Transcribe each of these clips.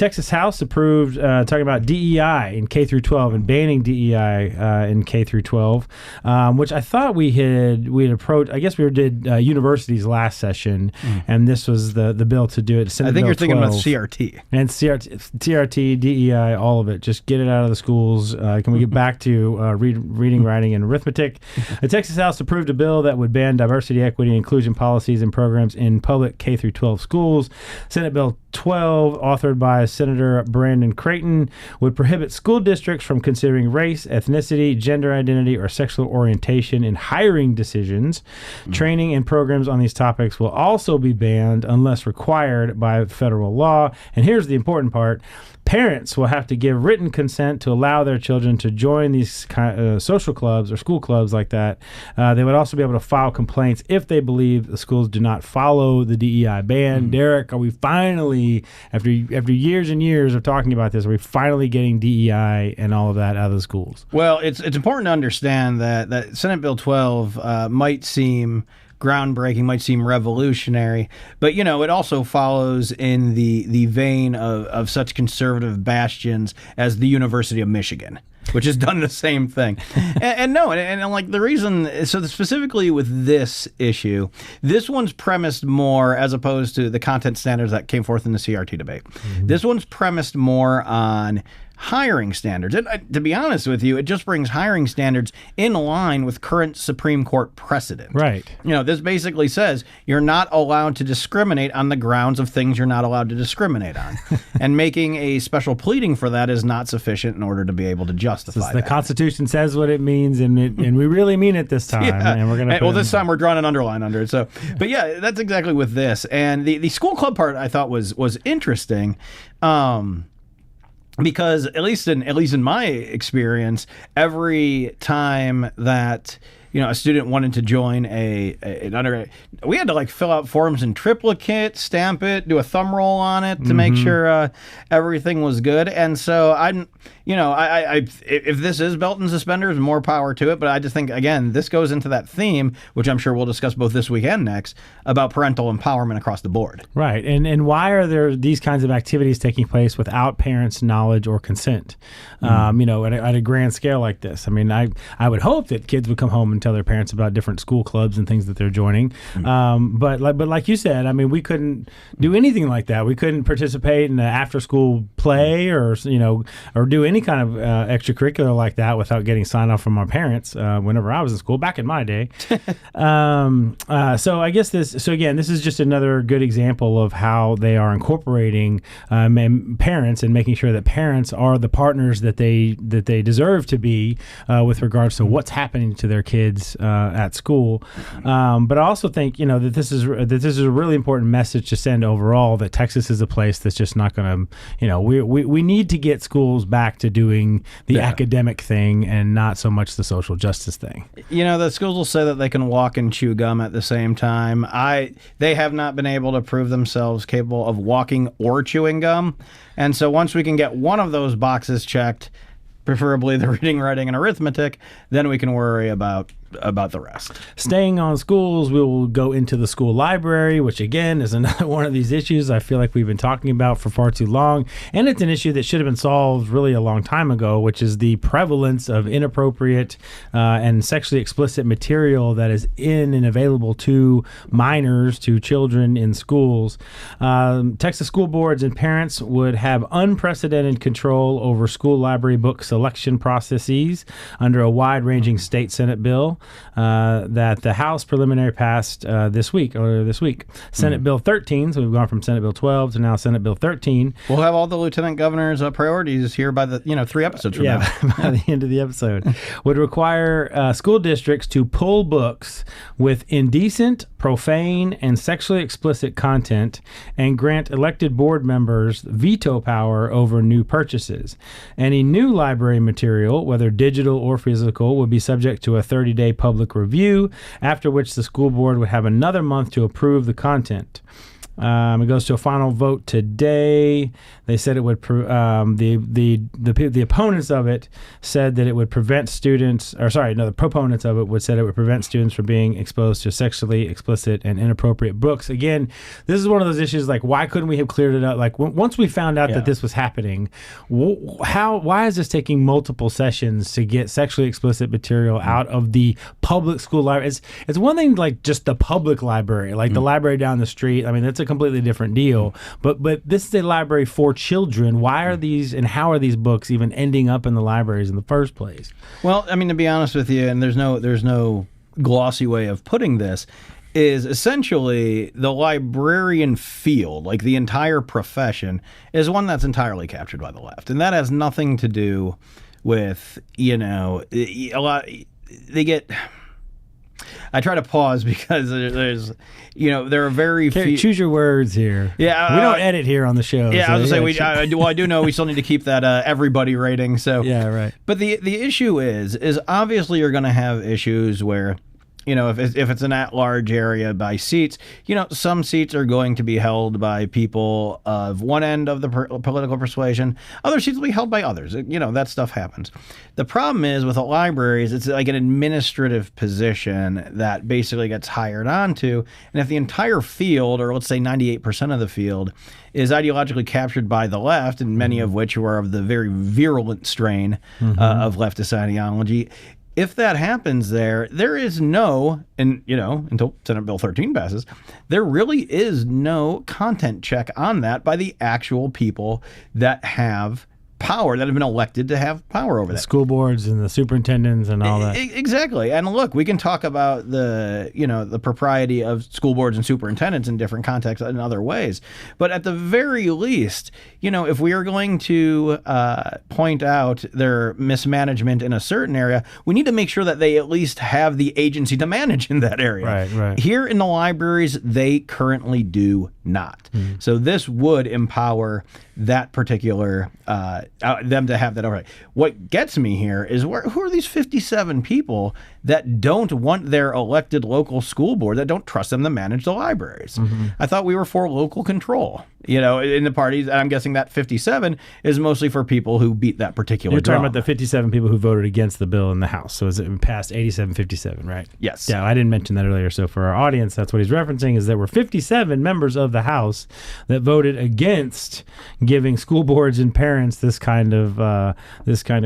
Texas House approved talking about DEI in K through 12 and banning DEI in K through 12, which I thought we had approached. I guess we did universities last session, and this was the bill to do it. Senate I think you're thinking about CRT and CRT, DEI, all of it. Just get it out of the schools. Can we get back to reading, writing, and arithmetic? The Texas House approved a bill that would ban diversity, equity, and inclusion policies and programs in public K through 12 schools. Senate Bill 12, authored by Senator Brandon Creighton, would prohibit school districts from considering race, ethnicity, gender identity, or sexual orientation in hiring decisions. Training and programs on these topics will also be banned unless required by federal law. And here's the important part. Parents will have to give written consent to allow their children to join these social clubs or school clubs like that. They would also be able to file complaints if they believe the schools do not follow the DEI ban. Derek, are we finally, after years and years of talking about this, are we finally getting DEI and all of that out of the schools? Well, it's important to understand that Senate Bill 12 might seem groundbreaking, might seem revolutionary, but it also follows in the vein of such conservative bastions as the University of Michigan, which has done the same thing. and like the reason, so specifically with this issue, this one's premised more, as opposed to the content standards that came forth in the CRT debate. This one's premised more on hiring standards. And to be honest with you, it just brings hiring standards in line with current Supreme Court precedent. Right. This basically says you're not allowed to discriminate on the grounds of things you're not allowed to discriminate on. And making a special pleading for that is not sufficient in order to be able to justify that. The Constitution says what it means, and we really mean it this time. Yeah. And we're gonna this time we're drawing an underline under it. So, but yeah, that's exactly with this. And the school club part I thought was interesting. Because at least in my experience, every time that a student wanted to join an undergrad, we had to fill out forms in triplicate, stamp it, do a thumb roll on it to make sure everything was good. And so if this is belt and suspenders, more power to it. But I just think, again, this goes into that theme, which I'm sure we'll discuss both this week and next, about parental empowerment across the board. Right. And why are there these kinds of activities taking place without parents' knowledge or consent? At a grand scale like this. I mean, I would hope that kids would come home and tell their parents about different school clubs and things that they're joining. But like you said, I mean, we couldn't do anything like that. We couldn't participate in an after-school play or do any kind of extracurricular like that without getting sign off from our parents whenever I was in school back in my day. So I guess this is just another good example of how they are incorporating parents and making sure that parents are the partners that they deserve to be with regards to what's happening to their kids at school. But I also think that this is a really important message to send overall, that Texas is a place that's just not going to we need to get schools back to doing the academic thing and not so much the social justice thing. The schools will say that they can walk and chew gum at the same time. They have not been able to prove themselves capable of walking or chewing gum. And so once we can get one of those boxes checked, preferably the reading, writing, and arithmetic, then we can worry about the rest. Staying on schools, we will go into the school library, which again is another one of these issues I feel like we've been talking about for far too long. And it's an issue that should have been solved really a long time ago, which is the prevalence of inappropriate and sexually explicit material that is in and available to minors, to children in schools. Texas school boards and parents would have unprecedented control over school library book selection processes under a wide-ranging state Senate bill that the House preliminary passed this week. Senate Bill 13, so we've gone from Senate Bill 12 to now Senate Bill 13. We'll have all the lieutenant governor's priorities here by the 3 episodes from now. By the end of the episode. Would require school districts to pull books with indecent, profane, and sexually explicit content and grant elected board members veto power over new purchases. Any new library material, whether digital or physical, would be subject to a 30-day public review, after which the school board would have another month to approve the content. It goes to a final vote today. They said it would. The opponents of it said that it would prevent students. The proponents of it said it would prevent students from being exposed to sexually explicit and inappropriate books. Again, this is one of those issues. Like, why couldn't we have cleared it up? Like, once we found out that this was happening, why is this taking multiple sessions to get sexually explicit material out of the public school library? It's one thing, like, just the public library, like the library down the street. I mean, that's a completely different deal. But this is a library for children. Why are these and how are these books even ending up in the libraries in the first place? Well, I mean, to be honest with you, and there's no glossy way of putting this, is essentially the librarian field, like the entire profession, is one that's entirely captured by the left. And that has nothing to do with, a lot. They get... I try to pause because there's, there are very few. Choose your words here. Yeah, we don't edit here on the show. Yeah, so I was going to say I do know we still need to keep that everybody rating. So yeah, right. But the issue is obviously you're going to have issues where, if it's an at-large area by seats, some seats are going to be held by people of one end of the political persuasion. Other seats will be held by others. That stuff happens. The problem is with the libraries, it's like an administrative position that basically gets hired onto. And if the entire field, or let's say 98% of the field, is ideologically captured by the left, and many of which are of the very virulent strain of leftist ideology, if that happens there is no, and until Senate Bill 13 passes, there really is no content check on that by the actual people that have power, that have been elected to have power over that. School boards and the superintendents and all that. Exactly. And look, we can talk about the propriety of school boards and superintendents in different contexts in other ways. But at the very least, if we are going to point out their mismanagement in a certain area, we need to make sure that they at least have the agency to manage in that area. Right. Here in the libraries, they currently do not. So this would empower that particular them to have that override. What gets me here is who are these 57 people that don't want their elected local school board, that don't trust them to manage the libraries? I thought we were for local control, in the parties. And I'm guessing that 57 is mostly for people who beat that particular You're talking drum. about the 57 people who voted against the bill in the House. So it passed 87-57, right? Yes. Yeah, I didn't mention that earlier. So for our audience, that's what he's referencing, is there were 57 members of the House that voted against giving school boards and parents this kind of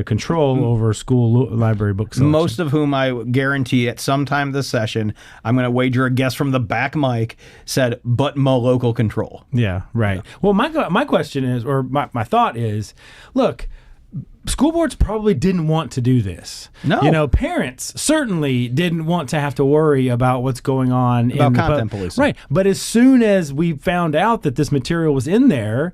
control over school library book selection. Most of whom I guarantee at some time this session, I'm going to wager a guess from the back mic, said, but mo local control. Yeah, right. Well, my question is, or my thought is, look, school boards probably didn't want to do this. No. Parents certainly didn't want to have to worry about what's going on about content policing. Right. But as soon as we found out that this material was in there,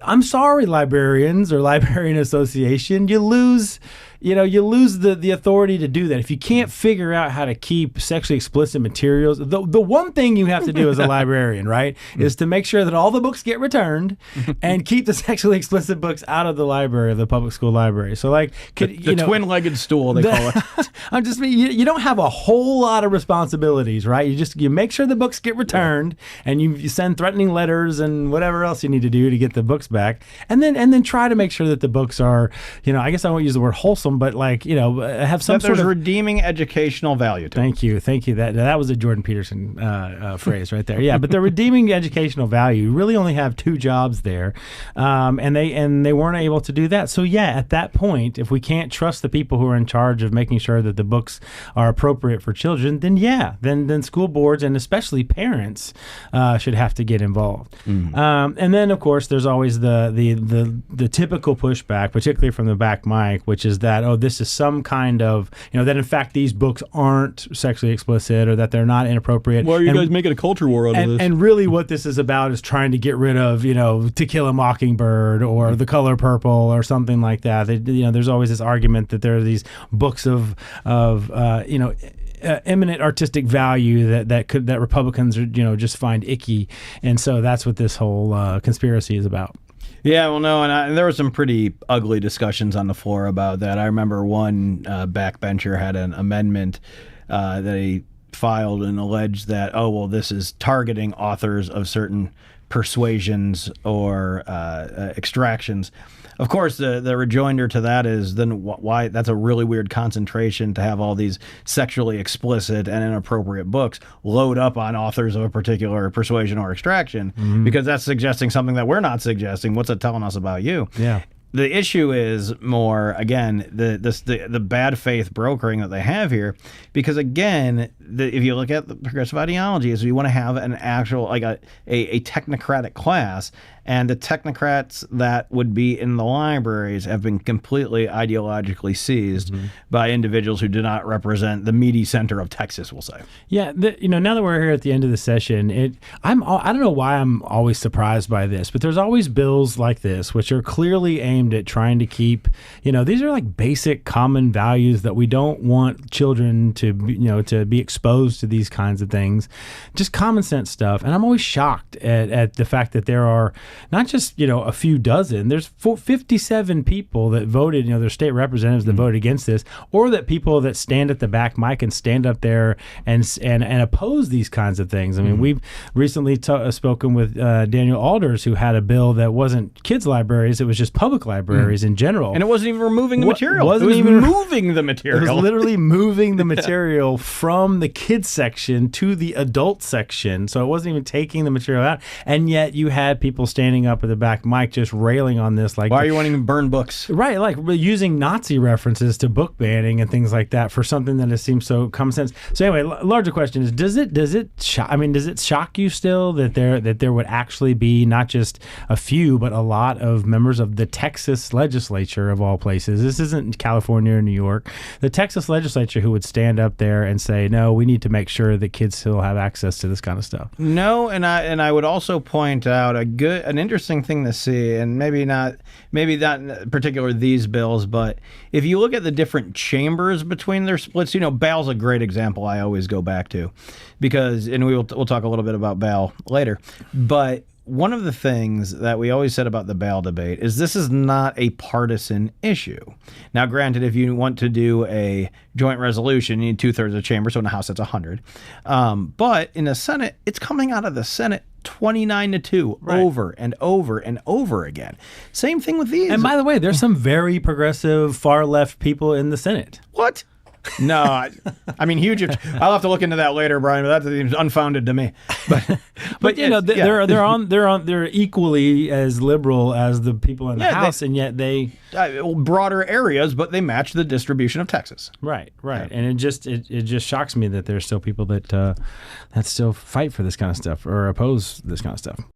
I'm sorry, librarians or librarian association, you lose the authority to do that. If you can't figure out how to keep sexually explicit materials, the one thing you have to do as a librarian, right, is to make sure that all the books get returned and keep the sexually explicit books out of the library, of the public school library. So, like, the twin-legged stool, they call it. I'm just you don't have a whole lot of responsibilities, right? You make sure the books get returned, and you send threatening letters and whatever else you need to do to get the books back, and then try to make sure that the books are, I guess I won't use the word wholesome, but have some sort of redeeming educational value to Thank you. That was a Jordan Peterson phrase right there. Yeah, but the redeeming educational value, you really only have two jobs there, and they weren't able to do that. So yeah, at that point, if we can't trust the people who are in charge of making sure that the books are appropriate for children, then school boards and especially parents should have to get involved. And then of course there's always the typical pushback, particularly from the back mic, which is that this is some kind of, that in fact these books aren't sexually explicit or that they're not inappropriate. Why are you guys making a culture war out of this? And really what this is about is trying to get rid of, To Kill a Mockingbird or The Color Purple or something like that. There's always this argument that there are these books of eminent artistic value that Republicans are, just find icky. And so that's what this whole conspiracy is about. Yeah, well, no, and there were some pretty ugly discussions on the floor about that. I remember one backbencher had an amendment that he filed and alleged that, this is targeting authors of certain persuasions or extractions. Of course, the rejoinder to that is then why that's a really weird concentration to have all these sexually explicit and inappropriate books load up on authors of a particular persuasion or extraction, because that's suggesting something that we're not suggesting. What's it telling us about you? Yeah. The issue is more, again, the bad faith brokering that they have here, because again, if you look at the progressive ideology, is we want to have an actual, like a technocratic class, and the technocrats that would be in the libraries have been completely ideologically seized by individuals who do not represent the meaty center of Texas, we'll say. Yeah, now that we're here at the end of the session, I don't know why I'm always surprised by this, but there's always bills like this which are clearly aimed at trying to keep, these are like basic common values that we don't want children to be exposed to these kinds of things, just common sense stuff. And I'm always shocked at the fact that there are not just, a few dozen, there's 57 people that voted, their state representatives that voted against this, or that people that stand at the back mic and stand up there and oppose these kinds of things. I mean, we've recently spoken with Daniel Alders, who had a bill that wasn't kids' libraries, it was just public libraries in general. And it wasn't even removing the material. It was even moving the material. It was literally moving the material from the kids section to the adult section. So it wasn't even taking the material out. And yet you had people standing up at the back mic just railing on this. Like, why are you wanting to burn books? Right, like using Nazi references to book banning and things like that for something that seems so common sense. So anyway, larger question is, does it shock you still that there would actually be not just a few but a lot of members of the Texas legislature, of all places, this isn't California or New York, the Texas legislature, who would stand up there and say, no, we need to make sure that kids still have access to this kind of stuff? No, and I would also point out an interesting thing to see, and maybe not particular these bills, but if you look at the different chambers between their splits, Baal's a great example I always go back to, because, and we'll talk a little bit about Baal later, but one of the things that we always said about the Baal debate is this is not a partisan issue. Now, granted, if you want to do a joint resolution, you need 2/3 of the chamber, so in the House it's 100. But in the Senate, it's coming out of the Senate 29-2, right, over and over and over again. Same thing with these. And by the way, there's some very progressive, far-left people in the Senate. What? No, I mean, huge. I'll have to look into that later, Brian. But that seems unfounded to me. But they're equally as liberal as the people in the House, and yet they broader areas, but they match the distribution of Texas. Right. Yeah. And it just shocks me that there's still people that still fight for this kind of stuff or oppose this kind of stuff.